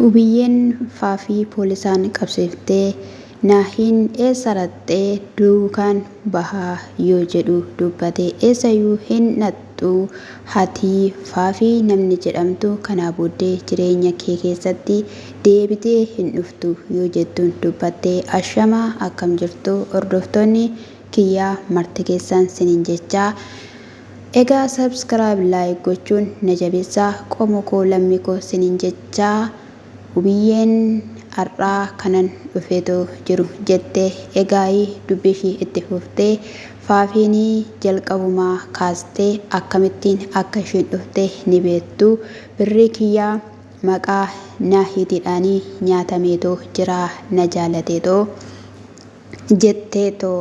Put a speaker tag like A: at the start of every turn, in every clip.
A: Ubiyyeen faafii poolisaan qabsiiftee Naahiin eessa raxxee duukaan bahaa yoo jedhu dubbatee eessayyuu hin naxxu hatii faafii namni jedhamtu kanaa booddee jireenya kee keessatti deebitee hin dhuftu yoo jettuun dubbattee ashamaa akkam jirtu hordoftoonni kiyyaa marti keessan siniin jechaa egaa subscribe like gochuun na jabeessaa qomoo koo lammii koo siniin jechaa Ubiyyeen har'aa kanan dhufeetoo jiru jettee egaayii dubbishii itti fuftee faafiinii jalqabumaa kaastee akkamittiin akka ishiin dhufte ni beektu birrii kiyyaa maqaa Naahiitiidhaanii nyaatameetoo jiraa na jaalateetoo jetteetoo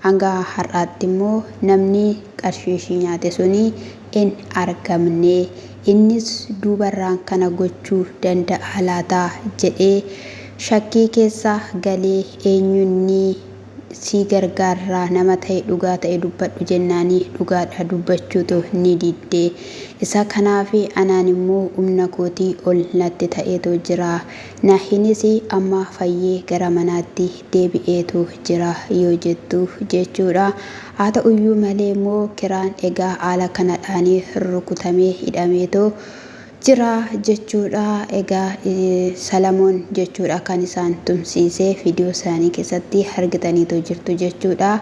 A: hanga har'aatti immoo namni qarshii ishii nyaate suni in argamne innis duubarraan kana gochuu danda'a laataa jedhee shakkii keessa galee eenyunni si gargaarraa nama ta'e dhugaa ta'e dubbadhu jennaanii dhugaadha dubbachuutu ni diddee isa kanaafi anaan immoo humna kootii ol natti ta'eetu jira Naahiinis amma fayyee gara manaatti deebi'eetu jira yoo jettu jechuudha haa ta'uyyuu malee immoo kiraan egaa haala kanadhaanii rukutamee hidhameetoo jira jechuudha egaa Salamoon jechuudha kan isaan tumsiisee viidiyoo isaanii keessatti argitaniitu jirtu jechuudha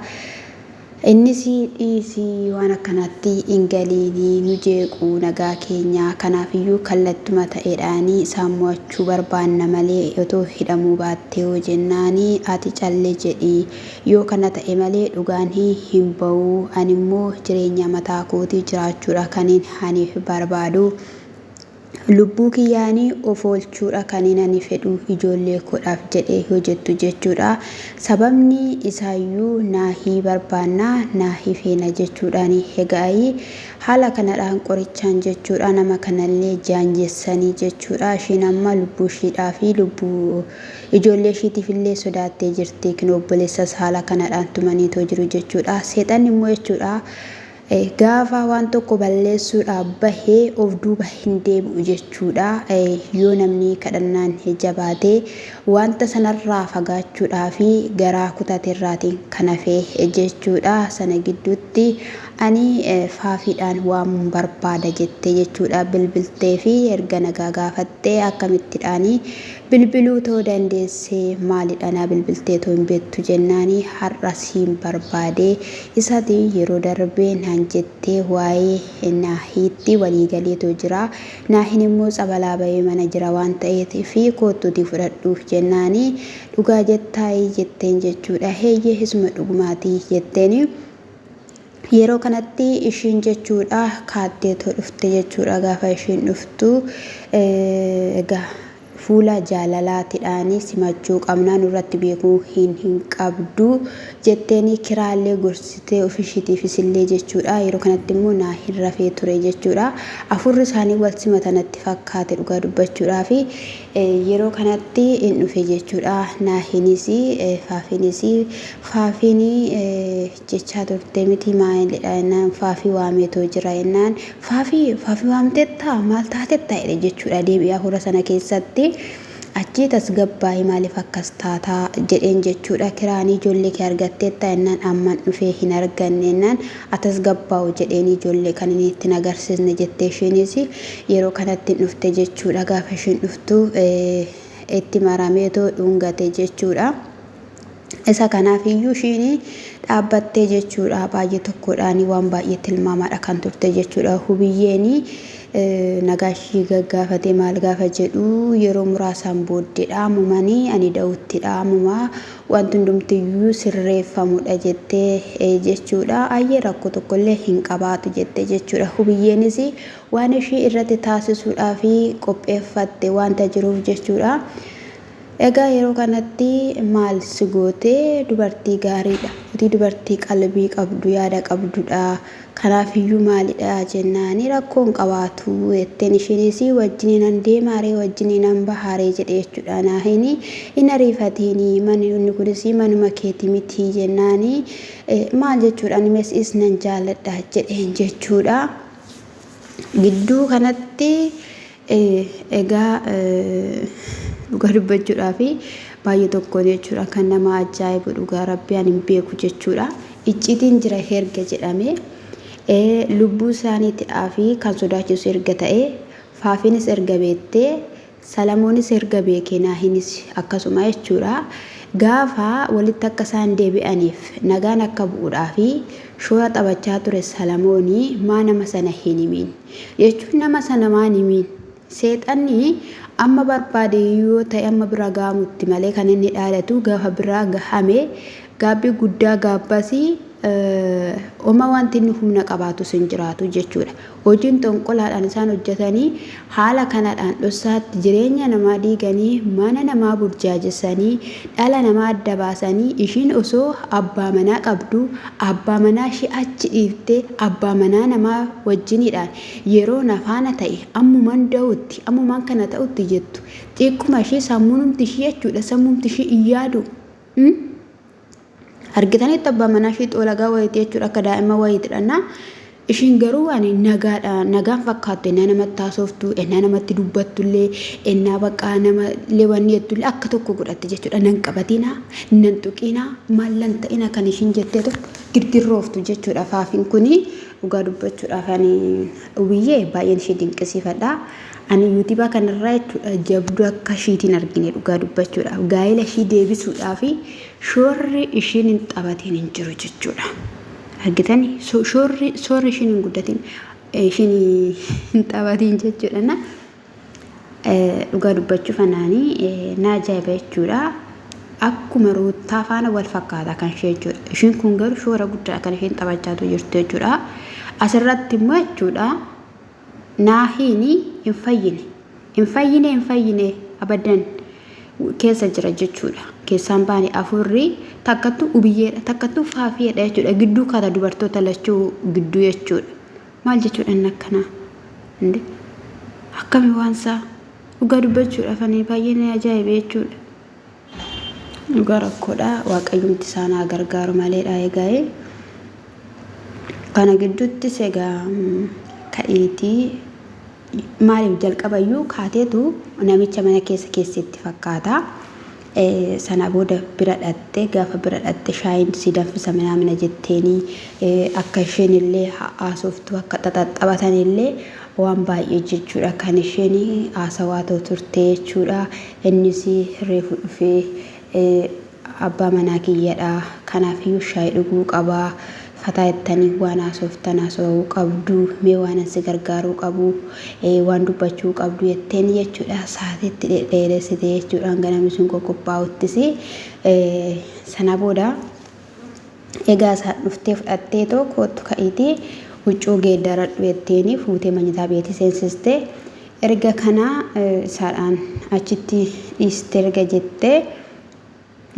A: innis dhiisii waan akkanatti ingaliinii nu jeequu nagaa keenyaa kanaafiyyuu kallattuma ta'eedhaanii isaan mo'achuu barbaanna malee otoo hidhamuu baattee hoo jennaanii ati callee jedhii yoo kana ta'e malee dhugaan hin ba'uu animmoo jireenya mataa kootii jiraachuudha kaniin ani barbaadu lubbuu kiyyaanii of oolchuudha kaniin ani fedhu ijoollee koodhaaf jedhee hojjettu jechuudha sababni isaayyuu Naahii barbaannaa Naahii feena jechuudhaani egaayii haala kanadhaan qorichaan jechuudha nama kanallee jaanjessanii jechuudha ishiin amma lubbuu ishiidhaa fi lubbuu ijoollee ishiitiif illee sodaattee jirti kin obboleessas haala kanadhaan tumaniitoo jiru jechuudha seexanni immoo jechuudha gaafa waan tokko balleessuudhaaf bahee of duuba hin deebi'u jechuudha yoo namni kadhannaan jabaatee wanta sanarraa fagaachuudhaa fi garaa kutateerraatiin kan hafee jechuudha sana gidduutti ani faafiidhaan waamuun barbaada jettee jechuudha bilbiltee fi erga nagaa gaafattee akkamittidhaanii bilbiluu ta'uu dandeessee maalidha bilbiltee ta'uu hin beektu jennaanii har'a siin barbaade isaatii yeroo darbee naan jettee waa'ee Naahiitti waliigaleetoo jira Naahiin immoo tsabalaa bahee mana jira waan ta'eef fi koottuutii fudhadhuuf jennaanii dhugaa jettaayii jetteen jechuudha heeyyee isuma dhugumaatii jetteeni yeroo kanatti ishiin jechuudha kaatteetoo dhufte jechuudha gaafa ishiin dhuftu egaa fuula jaalalaatiidhaanii simachuu qabnaan irratti beekuu hin qabdu jetteeni kiraallee gorsitee ofishiitiifis illee jechuudha yeroo kanatti immoo Naahiin rafee ture jechuudha afurri isaanii wal simatanatti fakkaate dhugaa dubbachuudhaa fi yeroo kanatti hin dhufe jechuudha Naahiinis faafiinii jechaa turte miti maalidha jennaan faafii waameetoo jira jennaan faafii waamteetta maal taatetta jedhe jechuudha deebi'ee afura sana keessatti achii tasgabbaa'ii maaliif akkas taataa jedheen jechuudha kiraanii ijoollee kee argatteetta jennaan amman dhufee hin arganne jennaan atasgabbaa'u jedheen ijoollee kan inni ittiin agarsiisne jettee ishiinis yeroo kanatti dhufte jechuudha gaafa ishiin dhuftu itti marameetoo dhungate jechuudha isa kanaafiyyuu ishiin dhaabbattee jechuudha baay'ee tokkodhaanii waan baay'ee tilmaamaadha kan turte jechuudha hubiyyeeni nagaashii gaggaafatee maal gaafa jedhu yeroo muraasaan booddee dhaamumanii ani da'utti dhaamumaa wanti hundumtiyyuu sirreeffamudha jettee jechuudha ayyee rakkoo tokkollee hin qabaatu jette jechuudha hubiyyeenis waan ishii irratti taasisuudhaa fi qopheeffatte wanta jiruuf jechuudha egaa yeroo kanatti maal si gootee dubartii gaariidha utii dubartii qalbii qabdu yaada qabdudha kanaafiyyuu maalidha jennaanii rakkoon qabaatu jetteen ishiinis wajjiniin deemaaree wajjiniin bahaaree jedhe jechuudha Naahiin hin ariifatiin manni kunis manuma keetii miti jennaanii maal jechuudha nimes isnan jaalladha jedheen jechuudha gidduu kanatti egaa dhugaa dubbachuudhaa fi baay'ee tokko jechuudha kan nama ajaa'ibu dhugaa rabbiin hin beeku jechuudha. Icciitiin jira erga jedhamee lubbuu isaaniitii fi kan sodaachisu erga ta'ee Faafiinis erga beektee Salamoonis erga beekee Naahiinis akkasuma jechuudha. Gaafa walitti akka isaan deebi'aniif nagaan akka bu'uudhaa fi shoora taphachaa ture Salamoonii maa nama sana hin himin jechuun nama sana maan himin seexanni amma barbaade yoo ta'e amma bira gaamutti malee kan inni dhaadatu gaafa biraa gahame gaabbii guddaa gaabbasii oma wanti inni humna qabaatu sin jiraatu jechuudha. Hojiin xonqolaadhaan isaan hojjetanii haala kanadhaan dhossaatti jireenya namaa diiganii mana namaa burjaajessanii dhala namaa adda baasanii ishiin osoo abbaa manaa qabdu abbaa manaa ishee achi dhiiftee abbaa manaa namaa wajjiniidhaan yeroo nafaana ta'e ammumaan da'utti ammumaan kana ta'utti jettu xiqquma ishee sammuunumti ishee jechuudha sammuumti ishee iyyaadu. Argitanii abbaa manaa ishee xoolagaa wayitii jechuudha akka daa'ima wayiitiidha. Ishiin garuu ani nagaan fakkaattu ennaa namatti haasoftu ennaa namatti dubbattullee ennaa baqqaa nama leewwanni jettullee akka tokko godhatte jechuudha. Nan qabatinaa nan tuqinaa maallan ta'ina kan ishiin jetteetu girgirrooftu jechuudha. Faafiin kuni dhugaa dubbachuudhaaf ani ubiyyee baay'een ishee dinqisiifadha. Ani yuutibaa kanarraa jechuudha jabduu akka ishiitiin argine dhugaa dubbachuudhaaf gaa'ela ishii deebisuudhaaf shoorri ishiin hin taphatiin hin jiru jechuudha. Argitanii shoorri ishiin hin guddatiin ishiin hin taphatiin jechuudha. Dhugaa dubbachuuf anaanii na ajaa'iba jechuudha. Akkuma ruuttaa faana wal fakkaata kan ishee jechuudha. Ishiin kun garuu shoora guddaa kan isheen taphachaa jirtu jechuudha. Asirratti immoo jechuudha. Naahiin hin fayyine abadan keessa jira jechuudha. Keessaan baane afurri takkattu ubiyyeedha takkattu faafiidha jechuudha. Gidduu kana dubartoota lachuu gidduu jechuudha. Maal jechuudha inni akkana inde akkami waansaa dhugaa dubbachuudhaaf ani baay'ee ajaa'iba jechuudha. Dhugaa rakkoodha waaqayyoomti isaanaa gargaaru maleedha egaa kana gidduuttis egaa ka'iitii maaliif jalqabayyuu kaateetu namicha mana keessatti fakkaata. Sana booda bira dhatte gaafa bira dhatte shaayiin si danfisa mana jetteenii akka isheen illee haasoftu akka xaxaxabatan illee waan baay'ee jechuudha kan isheen haasawaa turte jechuudha. Innis reefu dhufee abbaa manaa kiyyadha kanaafiyyuu shaayii dhuguu qabaa. Fataa jettanii waan haasoftan haasawuu qabdu mee waan asi gargaaruu qabu waan dubbachuu qabdu jetteen jechuudha. Sa'aatiitti dheeressite jechuudha hanga namni sun qophaa'uttis sana booda egaa isaa dhuftee fudhattee kootu ka'iitii huccuu geeddaradhu jetteeni fuutee manyitaa beetii seensiste erga kana isaadhaan achitti dhiiste erga jettee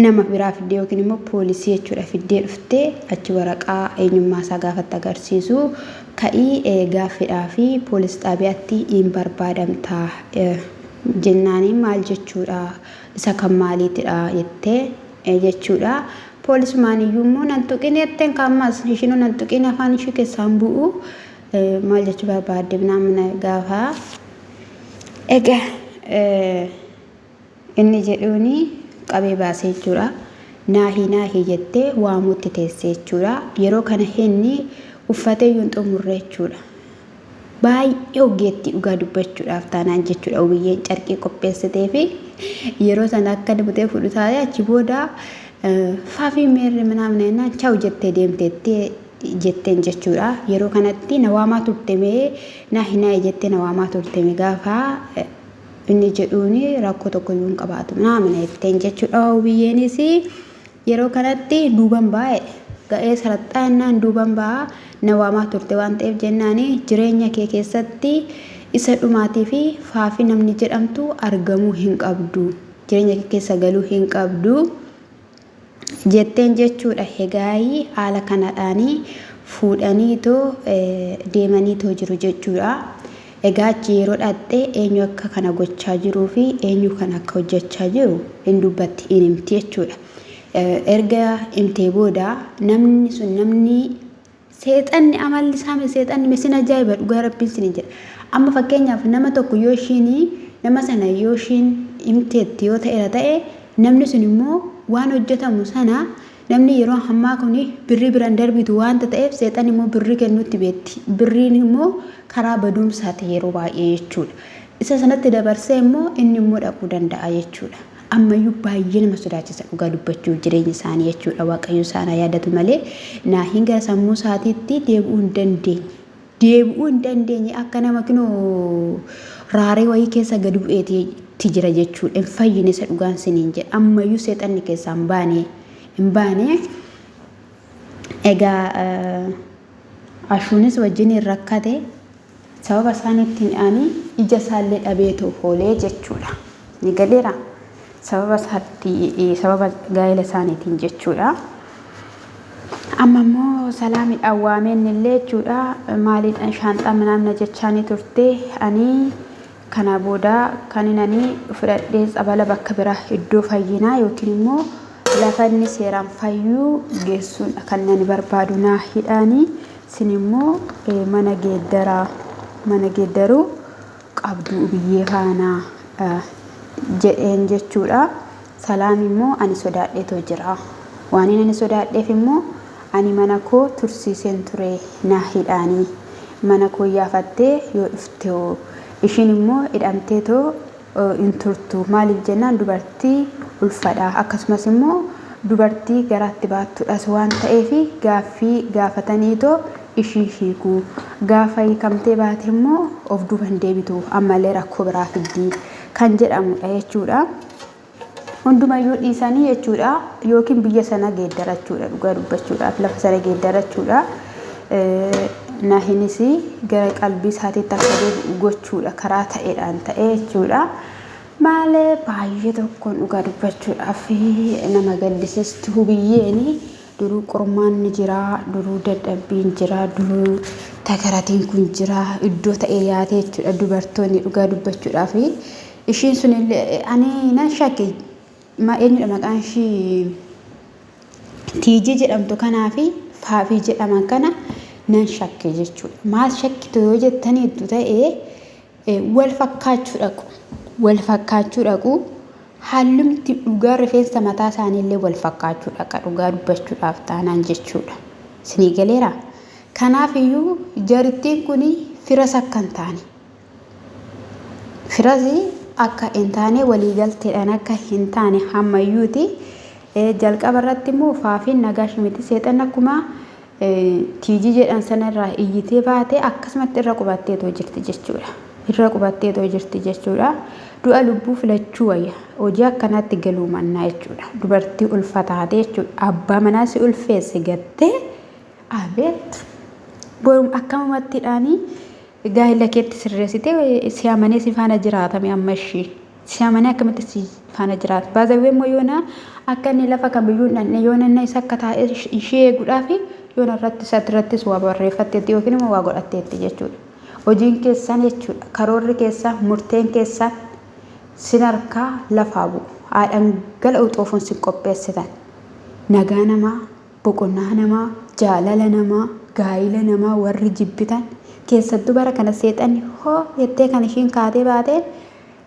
A: nama biraa fiddee yookiin immoo poolisii jechuudha fiddee dhuftee achi waraqaa eenyummaa isaa gaafatti agarsiisu ka'ii gaaffiidhaa fi poolis xaabiyaatti hin barbaadamtaa jennaanii maal jechuudha isa kan maaliitidha jettee jechuudha. Poolisumaan iyyuu immoo nan tuqine jetteen kaammas ishiin nan tuqine afaan ishee keessaan bu'u maal jechuu barbaadde namni gaafa egaa inni jedhuuni qabee baasee jechuudha. Naahii jettee waamuutti teessee jechuudha. Yeroo kana inni uffatee yuun xumurre jechuudha. Baay'ee ogeetti dhugaa dubbachuudhaaf taanaan jechuudha. Ubiyyeen carqii qopheessitee fi yeroo sana akka dibutee fudhu taa'ee achi booda faafii meerri manaamna jennaan chaa'u jettee deemteettee jetteen jechuudha. Yeroo kanatti na waamaa turtemee naahii jettee na waamaa turteme gaafa inni jedhuuni rakkoo tokko yuun qabaatu naamna jetteen jechuudha. Ubiyyeenis yeroo kanatti duuban baay'ee ga'ee saraxaa jennaan duuban ba'aa na waamaa turte waan ta'eef jennaani jireenya kee keessatti isa dhumaatii fi faafii namni jedhamtu argamuu hin qabdu jireenya kee keessa galuu hin qabdu jetteen jechuudha. Egaayii haala kanadhaanii fuudhaniitoo deemaniitoo jiru jechuudha. Egaa achi yeroo dhattee eenyu akka kana gochaa jiruu fi eenyu kan akka hojjechaa jiru hin dubbatti hin himti jechuudha. Erga himtee booda namni sun namni seexanni amalli isaa seexanni meeshaan ajaa'iba dhugaa rabbiin sin jedha. Amma fakkeenyaaf nama tokko yoo ishiin nama sana yoo ishiin himteetti yoo ta'e namni sun immoo waan hojjetamu sana namni yeroo hammaa kun birrii biraan darbitu waanta ta'eef seexan immoo birrii kennuutti beetti. Birriin immoo karaa badumsaati yeroo baay'ee jechuudha. Isa sanatti dabarsee immoo inni immoo dhaquu danda'a jechuudha. Ammayyuu baay'ee nama sodaachisa dhugaa dubbachuuf jireenya isaanii jechuudha. Waaqayyo isaan yaadatu malee naa hinga sammuu isaatiitti deebi'uu hin dandeenye akka nama kinoo raaree wayii keessa gadi bu'eetti jira jechuudha. Hin fayyine isa dhugaan siniin jedha. Ammayyuu seexanni keessaa hin baane egaa ashuunis wajjin hin rakkate sababa isaaniitiin ani ija isaallee dhabeetu oolee jechuudha. Ni galeera sababa gaa'ela isaaniitiin jechuudha. Amma immoo salaamiidhaan waameen illee jechuudha. Maaliidhaan shaanxaa minaamna jechaanii turte ani kana booda kan inni fudhadhee tsabala bakka biraa iddoo fayyinaa yookiin immoo lafa inni seeraan fayyuu geessuun kan ani barbaadu naa hidhaanii sin immoo mana geeddaruu qabdu biyyee faanaa jedheen jechuudha. Salaam immoo ani sodaadheetoo jira. Waan ani sodaadheef immoo ani mana koo tursiiseen ture naa hidhaanii mana koo yaafattee yoo dhufte ishiin immoo hidhamteetoo hin turtu. Maaliif jennaan dubartii ulfadha akkasumas immoo dubartii garaatti baattudhas waan ta'eef gaaffii gaafataniitoo ishii hiikuu gaafa hiikamtee baate immoo of duuban deebitu ammallee rakkoo biraa fiddii kan jedhamudha jechuudha. Hundumayyuu dhiisanii jechuudha yookiin biyya sana geeddarachuudha dhugaa dubbachuudhaaf lafa sana geeddarachuudha. Nahinis gara qalbii isaatiitti akka deebi'u gochuudha karaa ta'eedhaan ta'ee jechuudha. Malee baay'ee tokkoon dhugaa dubbachuudhaaf nama gaddisiistu biyyeeni duruu qormaanni jira, duruu dadhabbiin jira, duruu takaratiin kun jira iddoo ta'ee yaate jechuudha. Dubartoonni dhugaa dubbachuudhaaf ishiin sunillee ani nan shakke eenyudha maqaan ishii Tiijii jedhamtu kanaa fi Faafii jedhaman kana nan shakke jechuudha. Maal shakkitu yoo jettaniitu ta'ee wal fakkaachuu dhaqu hallumti dhugaa rifeensa mataa isaaniillee wal fakkaachuu dhaqa dhugaa dubbachuudhaaf taanaan jechuudha. Sinii galeera. Kanaaf iyyuu jarittiin kun firas akka hin taane firas akka hin taane waliigalteedhaan akka hin taane hammayyuuti. Jalqaba irratti immoo Faafiin Nagaash miti seexan akkuma Tiijii jedhan sanarraa iyyitee baate akkasumatti irra qubatteetoo jirti jechuudha. Du'a lubbuu filachuu wayya hojii akkanaatti galuu mannaa jechuudha. Dubartii ulfataate jechuudha. Abbaa manaa si ulfeesse gattee abeet borum akkamumattiidhaanii gaa'ela keetti sirreessitee si amanee si faana jiraatame amma ishii si amanee akkamitti si faana jiraata. Baazawwee immoo yoona akka inni lafa kamiyyuu dhanne yoona inni isa akka taa'e ishee eeguudhaaf yoona irrattis waa barreeffatteetti yookiin immoo waa godhatteetti jechuudha. Hojiin keessan jechuudha. Karoorri keessan murteen keessan sin harkaa lafaa bu'u. Haadhaan gala uxoofuun sin qopheessitan. Nagaa namaa, boqonnaa namaa, jaalala namaa, gaa'ila namaa warri jibbitan keessattuu bara kana seexanni hoo jettee kan ishiin kaatee baateen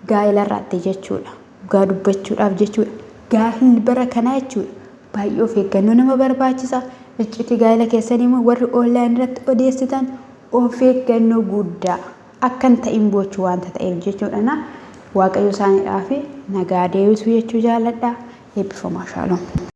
A: gaa'ila irratti jechuudha. Dhugaa dubbachuudhaaf jechuudha. Gaa'illi bara kanaa jechuudha. Baay'ee of eeggannoo nama barbaachisa. Iccitii gaa'ila keessanii immoo warri onlaayinii irratti odeessitan of eeggannoo guddaa akka hin ta'in gochuu waanta ta'eef jechuudha. Waaqayyo isaaniidhaaf nagaa deebisuu jechuu jaalladha. Eebbifamaa shaaloom.